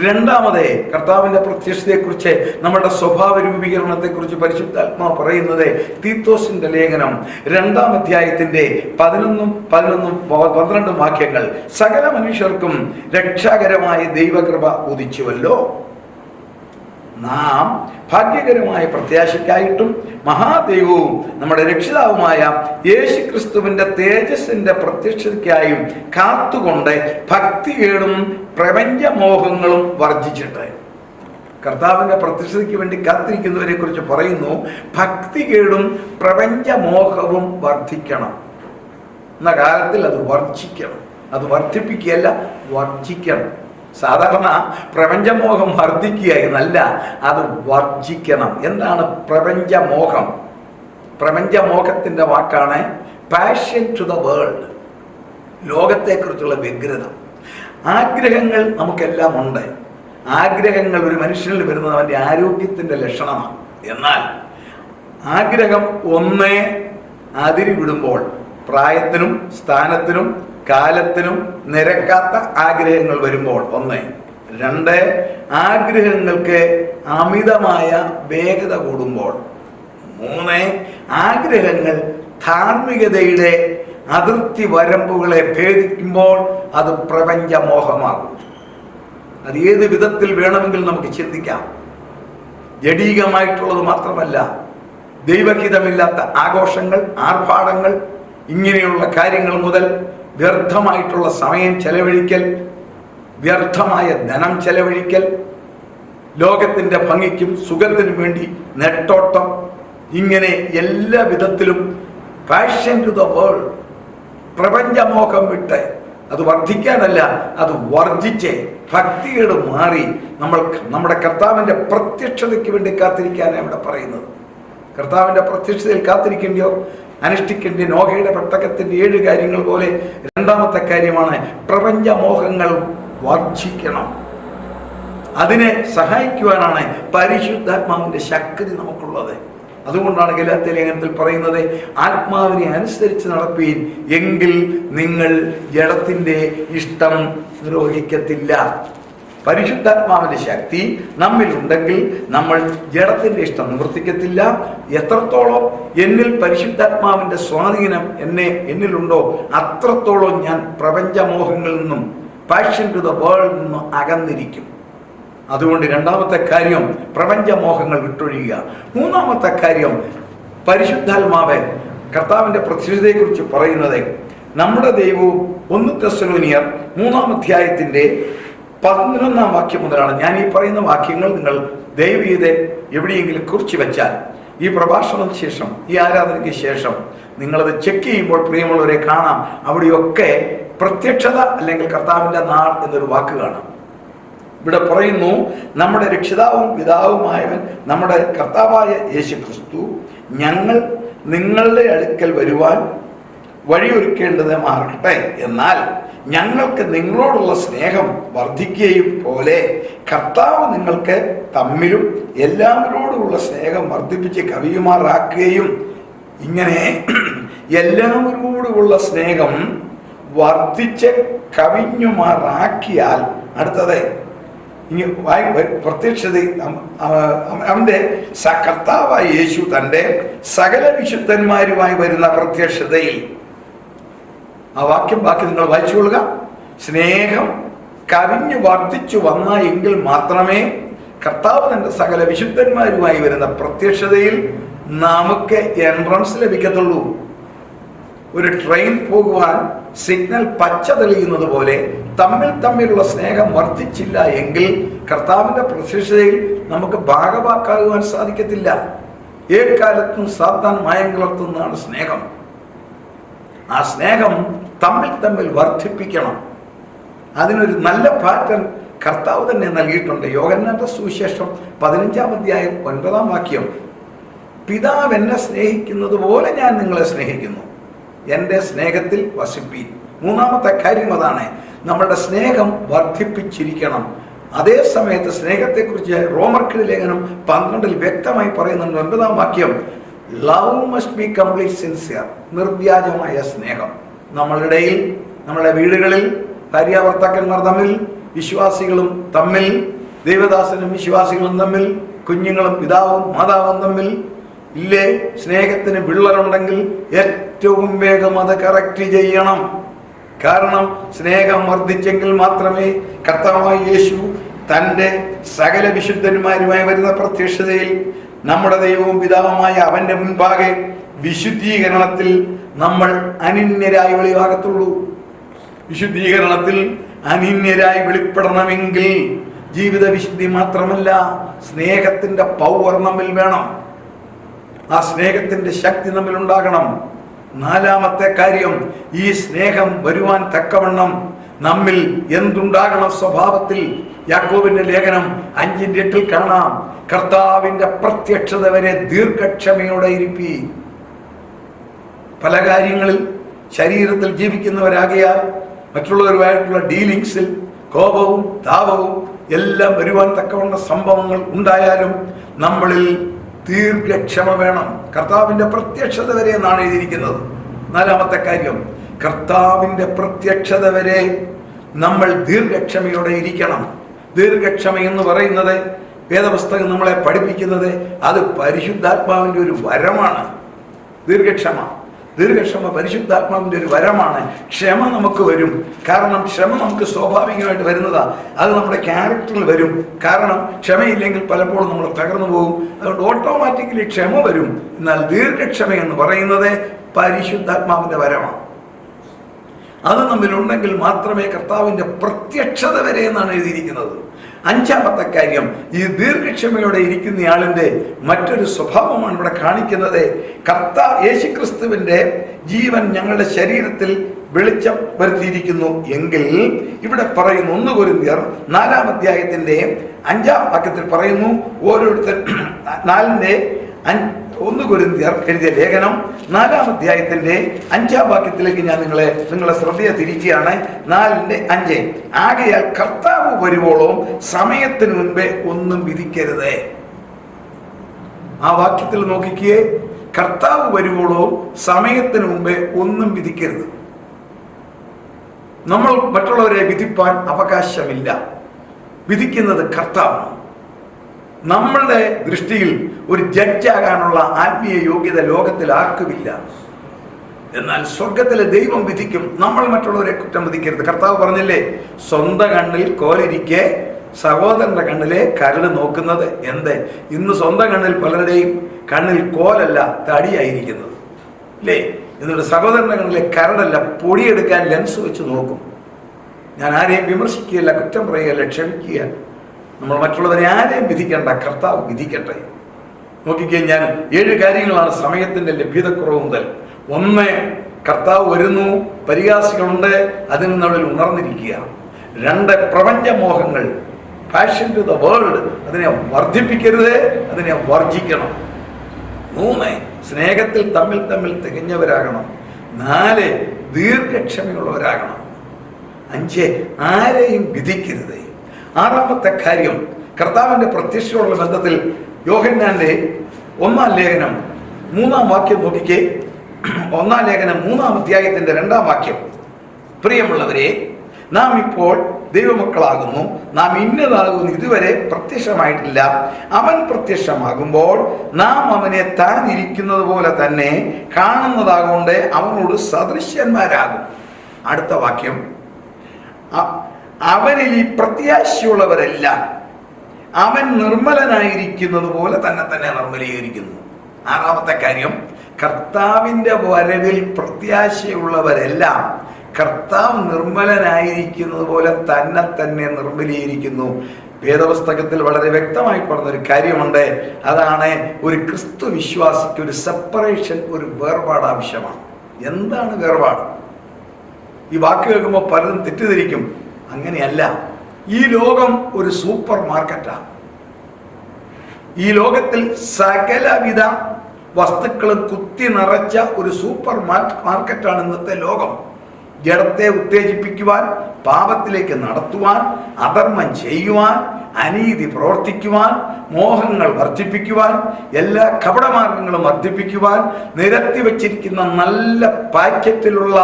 രണ്ടാമത് കർത്താവിന്റെ പ്രത്യക്ഷതയെക്കുറിച്ച് നമ്മുടെ സ്വഭാവ രൂപീകരണത്തെക്കുറിച്ച് പരിശുദ്ധാത്മാവ് പറയുന്നത് തീത്തോസിന്റെ ലേഖനം 2-ാം അധ്യായത്തിന്റെ 11-12 വാക്യങ്ങൾ. സകല മനുഷ്യർക്കും രക്ഷാകരമായ ദൈവകൃപ ഉദിച്ചുവല്ലോ. നാം ഭാഗ്യകരമായ പ്രത്യാശയ്ക്കായിട്ടും മഹാദൈവവും നമ്മുടെ രക്ഷിതാവുമായ യേശുക്രിസ്തുവിന്റെ തേജസ്സിന്റെ പ്രത്യക്ഷതയ്ക്കായും കാത്തുകൊണ്ട് ഭക്തികേടും പ്രപഞ്ചമോഹങ്ങളും വർജിച്ചിട്ട്. കർത്താവിന്റെ പ്രത്യക്ഷതയ്ക്ക് വേണ്ടി കാത്തിരിക്കുന്നവരെ കുറിച്ച് പറയുന്നു, ഭക്തികേടും പ്രപഞ്ചമോഹവും വർദ്ധിക്കണം. എന്ന കാലത്തിൽ അത് വർജിക്കണം. അത് വർദ്ധിപ്പിക്കുകയല്ല, വർജിക്കണം. സാധാരണ പ്രപഞ്ചമോഹം വർദ്ധിക്കുക എന്നല്ല, അത് വർജിക്കണം. എന്താണ് പ്രപഞ്ചമോഹം? പ്രപഞ്ചമോഹത്തിന്റെ വാക്കാണ് പാഷൻ ടു ദ വേൾഡ്. ലോകത്തെക്കുറിച്ചുള്ള വ്യഗ്രത. ആഗ്രഹങ്ങൾ നമുക്കെല്ലാം ഉണ്ട്. ആഗ്രഹങ്ങൾ ഒരു മനുഷ്യനിൽ വരുന്നത് അവൻ്റെ ആരോഗ്യത്തിന്റെ ലക്ഷണമാണ്. എന്നാൽ ആഗ്രഹം ഒന്നേ അതിരിവിടുമ്പോൾ പ്രായത്തിനും സ്ഥാനത്തിനും കാലത്തിനും നിരക്കാത്ത ആഗ്രഹങ്ങൾ വരുമ്പോൾ ഒന്ന്. രണ്ട്, ആഗ്രഹങ്ങൾക്ക് അമിതമായ വേഗത കൂടുമ്പോൾ. മൂന്ന്, ആഗ്രഹങ്ങൾ ധാർമ്മികതയുടെ അതിർത്തി വരമ്പുകളെ ഭേദിക്കുമ്പോൾ അത് പ്രപഞ്ചമോഹമാകും. അത് ഏത് വിധത്തിൽ വേണമെങ്കിൽ നമുക്ക് ചിന്തിക്കാം. ജഡീകമായിട്ടുള്ളത് മാത്രമല്ല, ദൈവഹിതമില്ലാത്ത ആഘോഷങ്ങൾ, ആർഭാടങ്ങൾ, ഇങ്ങനെയുള്ള കാര്യങ്ങൾ മുതൽ വ്യർത്ഥമായിട്ടുള്ള സമയം ചെലവഴിക്കൽ, വ്യർത്ഥമായ ധനം ചെലവഴിക്കൽ, ലോകത്തിൻ്റെ ഭംഗിക്കും സുഖത്തിനും വേണ്ടി നെട്ടോട്ടം, ഇങ്ങനെ എല്ലാ വിധത്തിലും പാഷൻ ടു ദ വേൾഡ്, പ്രപഞ്ചമോഹം വിട്ട് അത് വർദ്ധിക്കാനല്ല, അത് വർജിച്ച് ഭക്തിയോട് മാറി നമ്മൾ നമ്മുടെ കർത്താവിൻ്റെ പ്രത്യക്ഷതയ്ക്ക് വേണ്ടി കാത്തിരിക്കാനാണ് ഇവിടെ പറയുന്നത്. കർത്താവിൻ്റെ പ്രത്യക്ഷതയിൽ കാത്തിരിക്കേണ്ടിയോ അനുഷ്ഠിക്കേണ്ട നോഹയുടെ പെട്ടകത്തിന്റെ 7 കാര്യങ്ങൾ പോലെ രണ്ടാമത്തെ കാര്യമാണ് പ്രപഞ്ചമോഹങ്ങൾ വർജിക്കണം. അതിനെ സഹായിക്കുവാനാണ് പരിശുദ്ധാത്മാവിന്റെ ശക്തി നമുക്കുള്ളത്. അതുകൊണ്ടാണ് ഗലാത്യ ലേഖനത്തിൽ പറയുന്നത്, ആത്മാവിനെ അനുസരിച്ച് നടപ്പീൻ, എങ്കിൽ നിങ്ങൾ ജഡത്തിന്റെ ഇഷ്ടം നിർവഹിക്കത്തില്ല. പരിശുദ്ധാത്മാവിന്റെ ശക്തി നമ്മിലുണ്ടെങ്കിൽ നമ്മൾ ജഡത്തിന്റെ ഇഷ്ടം നിവർത്തിക്കത്തില്ല. എത്രത്തോളം എന്നിൽ പരിശുദ്ധാത്മാവിന്റെ സ്വാധീനം എന്നിലുണ്ടോ അത്രത്തോളം ഞാൻ പ്രപഞ്ചമോഹങ്ങളിൽ നിന്നും പാഷൻ ടു ദ വേൾഡ് നിന്നും അകന്നിരിക്കും. അതുകൊണ്ട് രണ്ടാമത്തെ കാര്യം പ്രപഞ്ചമോഹങ്ങൾ വിട്ടൊഴിയുക. മൂന്നാമത്തെ കാര്യം പരിശുദ്ധാത്മാവ് കർത്താവിന്റെ പ്രത്യക്ഷതയെക്കുറിച്ച് പറയുന്നത് നമ്മുടെ ദൈവവും 1 തെസ്സലോനിയർ 3-ാം അധ്യായത്തിന്റെ 11-ാം വാക്യം മുതലാണ്. ഞാൻ ഈ പറയുന്ന വാക്യങ്ങൾ നിങ്ങൾ ദയവ് ചെയ്ത് എവിടെയെങ്കിലും കുറിച്ച് വെച്ചാൽ ഈ പ്രഭാഷണത്തിന് ശേഷം, ഈ ആരാധനയ്ക്ക് ശേഷം നിങ്ങളത് ചെക്ക് ചെയ്യുമ്പോൾ പ്രിയമുള്ളവരെ കാണാം, അവിടെയൊക്കെ പ്രത്യക്ഷത അല്ലെങ്കിൽ കർത്താവിൻ്റെ നാൾ എന്നൊരു വാക്ക് കാണാം. ഇവിടെ പറയുന്നു, നമ്മുടെ രക്ഷിതാവും പിതാവുമായവൻ നമ്മുടെ കർത്താവായ യേശുക്രിസ്തു ഞങ്ങൾ നിങ്ങളുടെ അടുക്കൽ വരുവാൻ വഴിയൊരുക്കേണ്ടത് മാറട്ടെ. എന്നാൽ ഞങ്ങൾക്ക് നിങ്ങളോടുള്ള സ്നേഹം വർദ്ധിക്കുകയും പോലെ കർത്താവ് നിങ്ങൾക്ക് തമ്മിലും എല്ലാവരോടുമുള്ള സ്നേഹം വർദ്ധിപ്പിച്ച് കവിയുമാറാക്കുകയും, ഇങ്ങനെ എല്ലാവരോടുമുള്ള സ്നേഹം വർദ്ധിച്ച് കവിഞ്ഞുമാറാക്കിയാൽ, അടുത്തത് പ്രത്യക്ഷത അവന്റെ കർത്താവായ യേശു തന്റെ സകല വിശുദ്ധന്മാരുമായി വരുന്ന പ്രത്യക്ഷതയിൽ. ആ വാക്യം ബാക്കി നിങ്ങൾ വായിച്ചുകൊള്ളുക. സ്നേഹം കവിഞ്ഞു വർദ്ധിച്ചു വന്ന എങ്കിൽ മാത്രമേ കർത്താവ് തന്റെ സകല വിശുദ്ധന്മാരുമായി വരുന്ന പ്രത്യക്ഷതയിൽ നമുക്ക് എൻട്രൻസ് ലഭിക്കത്തുള്ളൂ. ഒരു ട്രെയിൻ പോകുവാൻ സിഗ്നൽ പച്ച തെളിയുന്നത് പോലെ തമ്മിലുള്ള സ്നേഹം വർദ്ധിച്ചില്ല എങ്കിൽ കർത്താവിന്റെ പ്രത്യക്ഷതയിൽ നമുക്ക് ഭാഗവാക്കാകുവാൻ സാധിക്കത്തില്ല. ഏകാലത്തും സാത്താൻ മായം കലർത്തുന്നതാണ് സ്നേഹം. ആ സ്നേഹം തമ്മിൽ വർദ്ധിപ്പിക്കണം. അതിനൊരു നല്ല പാറ്റേൺ കർത്താവ് തന്നെ നൽകിയിട്ടുണ്ട്. യോഹന്നാന്റെ സുവിശേഷം 15-ാം അധ്യായം 9-ാം വാക്യം, പിതാവ് എന്നെ സ്നേഹിക്കുന്നത് പോലെ ഞാൻ നിങ്ങളെ സ്നേഹിക്കുന്നു, എൻ്റെ സ്നേഹത്തിൽ വസിപ്പീൻ. മൂന്നാമത്തെ കാര്യം അതാണ്, നമ്മളുടെ സ്നേഹം വർദ്ധിപ്പിച്ചിരിക്കണം. അതേ സമയത്ത് സ്നേഹത്തെക്കുറിച്ച് റോമർക്ക് ലേഖനം 12-ൽ വ്യക്തമായി പറയുന്നുണ്ട്. 9-ാം വാക്യം, love must be complete sincere. നിർവ്യാജമായ സ്നേഹം. നമ്മളുടെ വീടുകളിൽ ഭാര്യാഭർത്താക്കന്മാർ തമ്മിൽ, വിശ്വാസികളും തമ്മിൽ, ദൈവദാസനും വിശ്വാസികളും തമ്മിൽ, കുഞ്ഞുങ്ങളും പിതാവും മാതാവും തമ്മിൽ ഇല്ലേ സ്നേഹത്തിന് വിള്ളലുണ്ടെങ്കിൽ ഏറ്റവും വേഗം അത് കറക്റ്റ് ചെയ്യണം. കാരണം സ്നേഹം വർദ്ധിച്ചെങ്കിൽ മാത്രമേ കർത്താവായ യേശു തൻ്റെ സകല വിശുദ്ധന്മാരുമായി വരുന്ന പ്രത്യക്ഷതയിൽ നമ്മുടെ ദൈവവും പിതാവുമായ അവന്റെ മുൻപാകെ വിശുദ്ധീകരണത്തിൽ നമ്മൾ അനിന്യരായി വെളിവാകത്തുള്ളൂ. വിശുദ്ധീകരണത്തിൽ അനിന്യരായി വെളിപ്പെടണമെങ്കിൽ ജീവിത വിശുദ്ധി മാത്രമല്ല, സ്നേഹത്തിന്റെ പവർ നമ്മിൽ വേണം. ആ സ്നേഹത്തിന്റെ ശക്തി നമ്മിൽ ഉണ്ടാകണം. നാലാമത്തെ കാര്യം, ഈ സ്നേഹം വരുവാൻ തക്കവണ്ണം നമ്മിൽ എന്തുണ്ടാകണം? സ്വഭാവത്തിൽ. യാക്കോബിന്റെ ലേഖനം 5:8 കാണാം, കർത്താവിന്റെ പ്രത്യക്ഷത വരെ ദീർഘക്ഷമയോടെ ഇരിപ്പി. പല കാര്യങ്ങളിൽ ശരീരത്തിൽ ജീവിക്കുന്നവരാകിയാൽ മറ്റുള്ളവരുമായിട്ടുള്ള ഡീലിങ്സിൽ കോപവും താപവും എല്ലാം വരുവാൻ തക്കവണ്ണ സംഭവങ്ങൾ ഉണ്ടായാലും നമ്മളിൽ ദീർഘക്ഷമ വേണം. കർത്താവിന്റെ പ്രത്യക്ഷത വരെ എന്നാണ് എഴുതിയിരിക്കുന്നത്. നാലാമത്തെ കാര്യം, കർത്താവിന്റെ പ്രത്യക്ഷത വരെ നമ്മൾ ദീർഘക്ഷമയോടെ ഇരിക്കണം. ദീർഘക്ഷമ എന്ന് പറയുന്നത് വേദപുസ്തകം നമ്മളെ പഠിപ്പിക്കുന്നത് അത് പരിശുദ്ധാത്മാവിന്റെ ഒരു വരമാണ്. ദീർഘക്ഷമ പരിശുദ്ധാത്മാവിന്റെ ഒരു വരമാണ്. ക്ഷമ നമുക്ക് വരും. കാരണം ക്ഷമ നമുക്ക് സ്വാഭാവികമായിട്ട് വരുന്നതാ. അത് നമ്മുടെ ക്യാരക്ടറിൽ വരും. കാരണം ക്ഷമയില്ലെങ്കിൽ പലപ്പോഴും നമ്മൾ തകർന്നു പോകും. അതുകൊണ്ട് ഓട്ടോമാറ്റിക്കലി ക്ഷമ വരും. എന്നാൽ ദീർഘക്ഷമ എന്ന് പറയുന്നത് പരിശുദ്ധാത്മാവിന്റെ വരമാണ്. അത് നമ്മിലുണ്ടെങ്കിൽ മാത്രമേ കർത്താവിന്റെ പ്രത്യക്ഷത വരെ എന്നാണ് എഴുതിയിരിക്കുന്നത്. അഞ്ചാമത്തെ കാര്യം, ഈ ദീർഘക്ഷമയോടെ ഇരിക്കുന്നയാളിന്റെ മറ്റൊരു സ്വഭാവമാണ് ഇവിടെ കാണിക്കുന്നത്. കർത്താവ് യേശുക്രിസ്തുവിന്റെ ജീവൻ ഞങ്ങളുടെ ശരീരത്തിൽ വെളിച്ചം വരുത്തിയിരിക്കുന്നു എങ്കിൽ ഇവിടെ പറയുന്നു, 1 കൊരിന്ത്യർ 4-ാം അധ്യായത്തിന്റെ 5-ാം വാക്യത്തിൽ പറയുന്നു, ഓരോരുത്തർ 1 കൊരിന്ത്യർ എഴുതിയ ലേഖനം 4-ാം അധ്യായത്തിന്റെ 5-ാം വാക്യത്തിലേക്ക് ഞാൻ നിങ്ങളെ ശ്രദ്ധയെ തിരിക്കുകയാണ്. 4:5, ആകയാൽ കർത്താവ് വരുവോളം സമയത്തിന് മുൻപേ ഒന്നും വിധിക്കരുത്. ആ വാക്യത്തിൽ നോക്കിക്കേ, കർത്താവ് വരുവോളം സമയത്തിന് മുമ്പേ ഒന്നും വിധിക്കരുത്. നമ്മൾ മറ്റുള്ളവരെ വിധിപ്പാൻ അവകാശമില്ല. വിധിക്കുന്നത് കർത്താവാണ്. നമ്മളുടെ ദൃഷ്ടിയിൽ ഒരു ജഡ്ജാകാനുള്ള ആത്മീയ യോഗ്യത ലോകത്തിൽ ആർക്കുമില്ല. എന്നാൽ സ്വർഗത്തിലെ ദൈവം വിധിക്കും. നമ്മൾ മറ്റുള്ളവരെ കുറ്റം വിധിക്കരുത്. കർത്താവ് പറഞ്ഞില്ലേ, സ്വന്തം കണ്ണിൽ കോലിരിക്കെ സഹോദരന്റെ കണ്ണിലെ കരട് നോക്കുന്നത് എന്ത്? ഇന്ന് സ്വന്തം കണ്ണിൽ പലരുടെയും കണ്ണിൽ കോലല്ല തടിയായിരിക്കുന്നത് അല്ലേ? എന്നിട്ട് സഹോദരന്റെ കണ്ണിലെ കരടല്ല പൊടിയെടുക്കാൻ ലെൻസ് വെച്ച് നോക്കും. ഞാൻ ആരെയും വിമർശിക്കുകയല്ല, കുറ്റം പറയുകയല്ല, ക്ഷമിക്കുക. നമ്മൾ മറ്റുള്ളവരെ ആരെയും വിധിക്കേണ്ട, കർത്താവ് വിധിക്കട്ടെ. നോക്കിക്കഴിഞ്ഞാൽ 7 കാര്യങ്ങളാണ് സമയത്തിന്റെ ലഭ്യതക്കുറവ് മുതൽ. 1, കർത്താവ് വരുന്നു, പരിഹാസികളുണ്ട്, അതിൽ നമ്മളിൽ ഉണർന്നിരിക്കുക. 2, പ്രപഞ്ചമോഹങ്ങൾ, പാഷൻ ടു ദ വേൾഡ്, അതിനെ വർദ്ധിപ്പിക്കരുത്, അതിനെ വർജിക്കണം. 3, സ്നേഹത്തിൽ തമ്മിൽ തികഞ്ഞവരാകണം. 4, ദീർഘക്ഷമയുള്ളവരാകണം. 5, ആരെയും വിധിക്കരുത്. 6-ാമത്തെ കാര്യം, കർത്താവിന്റെ പ്രത്യക്ഷയോടുള്ള ബന്ധത്തിൽ യോഹന്നാന്റെ 1-ാം ലേഖനം 3-ാം വാക്യം നോക്കിക്കേ. 1-ാം ലേഖനം 3-ാം അധ്യായത്തിന്റെ 2-ാം വാക്യം, പ്രിയമുള്ളവരെ, നാം ഇപ്പോൾ ദൈവമക്കളാകുന്നു, നാം ഇന്നതാകുന്നു ഇതുവരെ പ്രത്യക്ഷമായിട്ടില്ല. അവൻ പ്രത്യക്ഷമാകുമ്പോൾ നാം അവനെ താൻ ഇരിക്കുന്നത് പോലെ തന്നെ കാണുന്നതാകൊണ്ട് അവനോട് സദൃശ്യന്മാരാകും. അടുത്ത വാക്യം, അവനിൽ ഈ പ്രത്യാശയുള്ളവരെല്ലാം അവൻ നിർമ്മലനായിരിക്കുന്നത് പോലെ തന്നെ നിർമ്മലീകരിക്കുന്നു. ആറാമത്തെ കാര്യം, കർത്താവിൻ്റെ വരവിൽ പ്രത്യാശയുള്ളവരെല്ലാം കർത്താവ് നിർമ്മലനായിരിക്കുന്നത് പോലെ തന്നെ നിർമ്മലീകരിക്കുന്നു. വേദപുസ്തകത്തിൽ വളരെ വ്യക്തമായി പറഞ്ഞൊരു കാര്യമുണ്ട്. അതാണ് ഒരു ക്രിസ്തു വിശ്വാസിക്ക് ഒരു സെപ്പറേഷൻ, ഒരു വേർപാട് ആവശ്യമാണ്. എന്താണ് വേർപാട്? ഈ വാക്ക് കേൾക്കുമ്പോൾ പലരും തെറ്റിദ്ധരിക്കും. അങ്ങനെയല്ല. ഈ ലോകം ഒരു സൂപ്പർ മാർക്കറ്റാണ്. ഈ ലോകത്തിൽ സകലവിധ വസ്തുക്കളും കുത്തി നിറച്ച ഒരു സൂപ്പർ മാർക്കറ്റാണ് ഇന്നത്തെ ലോകം. ജഡത്തെ ഉത്തേജിപ്പിക്കുവാൻ, പാപത്തിലേക്ക് നടത്തുവാൻ, അധർമ്മം ചെയ്യുവാൻ, അനീതി പ്രവർത്തിക്കുവാൻ, മോഹങ്ങൾ വർദ്ധിപ്പിക്കുവാൻ, എല്ലാ കപടമാർഗങ്ങളും വർദ്ധിപ്പിക്കുവാൻ നിരത്തി വച്ചിരിക്കുന്ന നല്ല പാക്കറ്റിലുള്ള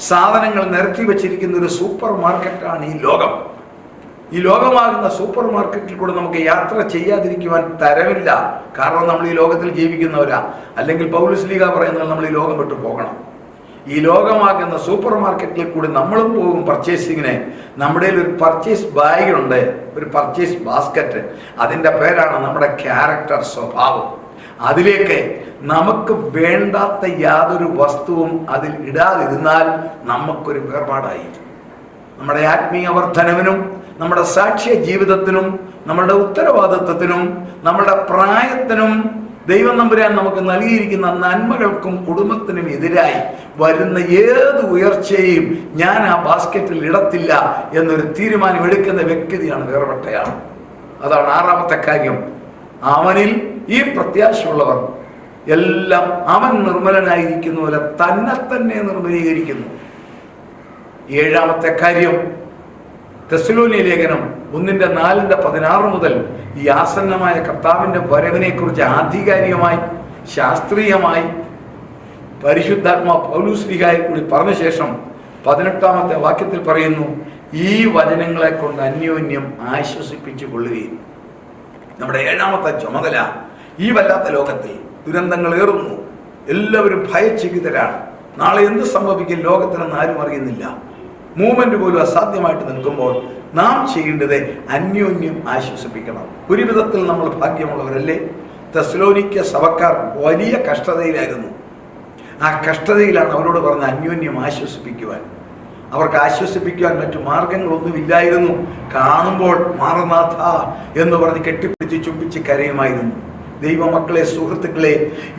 സാധനങ്ങൾ നിരത്തി വച്ചിരിക്കുന്ന ഒരു സൂപ്പർ മാർക്കറ്റാണ് ഈ ലോകം. ഈ ലോകമാകുന്ന സൂപ്പർ മാർക്കറ്റിൽ കൂടെ നമുക്ക് യാത്ര ചെയ്യാതിരിക്കുവാൻ തരമില്ല. കാരണം നമ്മൾ ഈ ലോകത്തിൽ ജീവിക്കുന്നവരാ. അല്ലെങ്കിൽ പൗലോസ് പറയുന്നത് നമ്മൾ ഈ ലോകം വിട്ടു പോകണം. ഈ ലോകമാകുന്ന സൂപ്പർ മാർക്കറ്റിൽ കൂടി നമ്മളും പോകും പർച്ചേസിങ്ങിന്. നമ്മുടെ ഒരു പർച്ചേസ് ബാഗ് ഉണ്ട്, ഒരു പർച്ചേസ് ബാസ്ക്കറ്റ്. അതിൻ്റെ പേരാണ് നമ്മുടെ ക്യാരക്ടർ, സ്വഭാവം. അതിലേക്ക് നമുക്ക് വേണ്ടാത്ത യാതൊരു വസ്തുവും അതിൽ ഇടാതിരുന്നാൽ നമുക്കൊരു വേർപാടായി. നമ്മുടെ ആത്മീയ വർധനവിനും, നമ്മുടെ സാക്ഷ്യ ജീവിതത്തിനും, നമ്മുടെ ഉത്തരവാദിത്വത്തിനും, നമ്മുടെ പ്രായത്തിനും ദൈവം നമ്പുരാൻ നമുക്ക് നൽകിയിരിക്കുന്ന നന്മകൾക്കും കുടുംബത്തിനും എതിരായി വരുന്ന ഏത് ഉയർച്ചയും ഞാൻ ആ ബാസ്ക്കറ്റിൽ ഇടത്തില്ല എന്നൊരു തീരുമാനം എടുക്കുന്ന വ്യക്തിയാണ് വേർപെട്ടയാൾ. അതാണ് ആറാമത്തെ കാര്യം. അവനിൽ ഈ പ്രത്യാശയുള്ളവർ എല്ലാം അവൻ നിർമ്മലനായിരിക്കുന്ന പോലെ തന്നെ നിർമ്മലീകരിക്കുന്നു. ഏഴാമത്തെ കാര്യം, തെസ്സലോനിയ ലേഖനം 1:4-16 മുതൽ ഈ ആസന്നമായ കർത്താവിൻ്റെ വരവിനെ കുറിച്ച് ആധികാരികമായി, ശാസ്ത്രീയമായി പരിശുദ്ധാത്മാ പൗലോസ്ലീഹായെ കൂടി പറഞ്ഞ ശേഷം 18-ാമത്തെ വാക്യത്തിൽ പറയുന്നു, ഈ വചനങ്ങളെ കൊണ്ട് അന്യോന്യം ആശ്വസിപ്പിച്ചു കൊള്ളുകയും. നമ്മുടെ ഏഴാമത്തെ ചുമതല, ഈ വല്ലാത്ത ലോകത്തിൽ ദുരന്തങ്ങൾ ഏറുന്നു, എല്ലാവരും ഭയചകിതരാണ്. നാളെ എന്ത് സംഭവിക്കും ലോകത്തിനെന്ന് ആരും അറിയുന്നില്ല. മൂവ്മെന്റ് പോലും അസാധ്യമായിട്ട് നിൽക്കുമ്പോൾ നാം ചെയ്യേണ്ടത് അന്യോന്യം ആശ്വസിപ്പിക്കണം. ഒരു വിധത്തിൽ നമ്മൾ ഭാഗ്യമുള്ളവരല്ലേ? തെസ്സലോനിക്ക സഭക്കാർ വലിയ കഷ്ടതയിലായിരുന്നു. ആ കഷ്ടതയിലാണ് അവരോട് പറഞ്ഞ അന്യോന്യം ആശ്വസിപ്പിക്കുവാൻ. അവർക്ക് ആശ്വസിപ്പിക്കുവാൻ മറ്റു മാർഗങ്ങളൊന്നുമില്ലായിരുന്നു. കാണുമ്പോൾ മാറനാഥ എന്ന് പറഞ്ഞ് കെട്ടിപ്പിടിച്ച് ചുംബിച്ച് കരയുമായിരുന്നു. ദൈവമക്കളെ, സുഹൃത്തുക്കളെ,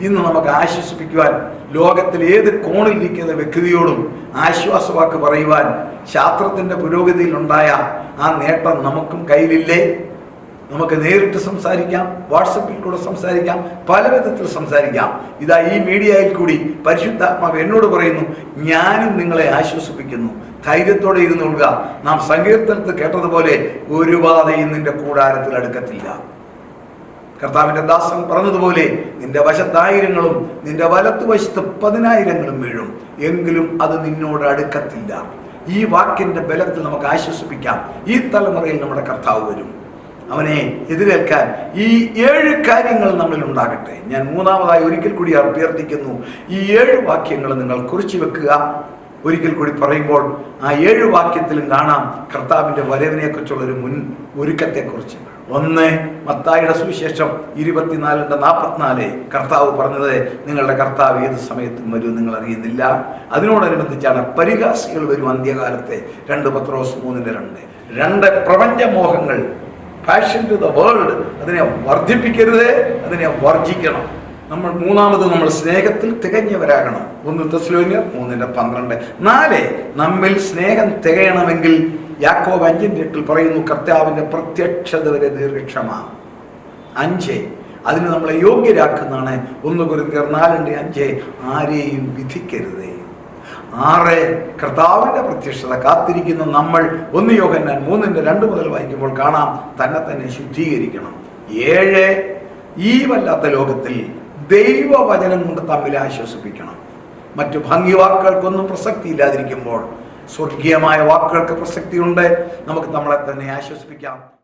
ഇന്ന് നമുക്ക് ആശ്വസിപ്പിക്കുവാൻ ലോകത്തിൽ ഏത് കോണിലിരിക്കുന്ന വ്യക്തിയോടും ആശ്വാസവാക്ക് പറയുവാൻ ശാസ്ത്രത്തിൻ്റെ പുരോഗതിയിലുണ്ടായ ആ നേട്ടം നമുക്കും കയ്യിലില്ലേ? നമുക്ക് നേരിട്ട് സംസാരിക്കാം, വാട്സപ്പിൽ കൂടെ സംസാരിക്കാം, പല വിധത്തിൽ സംസാരിക്കാം. ഇതാ ഈ മീഡിയയിൽ കൂടി പരിശുദ്ധാത്മാവ് എന്നോട് പറയുന്നു, ഞാനും നിങ്ങളെ ആശ്വസിപ്പിക്കുന്നു, ധൈര്യത്തോടെ ഇരുന്നുകൊള്ളുക. നാം സങ്കീർത്തനത്തിൽ കേട്ടതുപോലെ ഒരു ബാധയും നിന്റെ കൂടാരത്തിൽ അടുക്കത്തില്ല. കർത്താവിന്റെ ദാസൻ പറഞ്ഞതുപോലെ നിന്റെ വശത്ത് 1000-ങ്ങളും നിന്റെ വലത്തുവശത്ത് 10,000-ങ്ങളും വീഴും, എങ്കിലും അത് നിന്നോട് അടുക്കത്തില്ല. ഈ വാക്കിന്റെ ബലത്തിൽ നമുക്ക് ആശ്വസിപ്പിക്കാം. ഈ തലമുറയിൽ നമ്മുടെ കർത്താവ് വരും. അവനെ എതിരേൽക്കാൻ ഈ 7 കാര്യങ്ങൾ നമ്മളിൽ ഉണ്ടാകട്ടെ. ഞാൻ മൂന്നാമതായി ഒരിക്കൽ കൂടി അഭ്യർത്ഥിക്കുന്നു, ഈ 7 വാക്യങ്ങൾ നിങ്ങൾ കുറിച്ചു വെക്കുക. ഒരിക്കൽ കൂടി പറയുമ്പോൾ ആ 7 വാക്യത്തിലും കാണാം കർത്താവിന്റെ വരവിനെ കുറിച്ചുള്ളൊരു മുൻ ഒരുക്കത്തെക്കുറിച്ച്. 1, മത്തായിയുടെ സുവിശേഷം 24:44 കർത്താവ് പറഞ്ഞത്, നിങ്ങളുടെ കർത്താവ് ഏത് സമയത്തും വരും, നിങ്ങൾ അറിയുന്നില്ല. അതിനോടനുബന്ധിച്ചാണ് പരിഹാസികൾ വരും അന്ത്യകാലത്തെ. 2 പത്രോസ് 3:2. 2 പ്രപഞ്ചമോഹങ്ങൾ, പാഷൻ ടു ദ വേൾഡ്, അതിനെ വർദ്ധിപ്പിക്കരുത്, അതിനെ വർജിക്കണം. മൂന്നാമത് നമ്മൾ സ്നേഹത്തിൽ തികഞ്ഞവരാകണം. 1 തെസ്സലോനിയർ 3:12. 4, നമ്മിൽ സ്നേഹം തികയണമെങ്കിൽ യാക്കോബ് 5:8 പറയുന്നു, കർത്താവിന്റെ പ്രത്യക്ഷത വരെ ദീർഘക്ഷമ. 5, അതിന് നമ്മളെ യോഗ്യരാക്കുന്നതാണ് 1 കൊരിന്ത്യർ 4:5, ആരെയും വിധിക്കരുതേ. 6, കർത്താവിന്റെ പ്രത്യക്ഷത കാത്തിരിക്കുന്ന നമ്മൾ 1 യോഹന്നാൻ 3:2 മുതൽ വായിക്കുമ്പോൾ കാണാം, തന്നെ ശുദ്ധീകരിക്കണം. 7, ഈ വല്ലാത്ത ലോകത്തിൽ ദൈവവചനം കൊണ്ട് തമ്മിൽ ആശ്വസിപ്പിക്കണം. മറ്റു ഭംഗിവാക്കുകൾക്കൊന്നും പ്രസക്തി ഇല്ലാതിരിക്കുമ്പോൾ സ്വർഗീയമായ വാക്കുകൾക്ക് പ്രസക്തിയുണ്ട്. നമുക്ക് നമ്മളെ തന്നെ ആശ്വസിപ്പിക്കാം.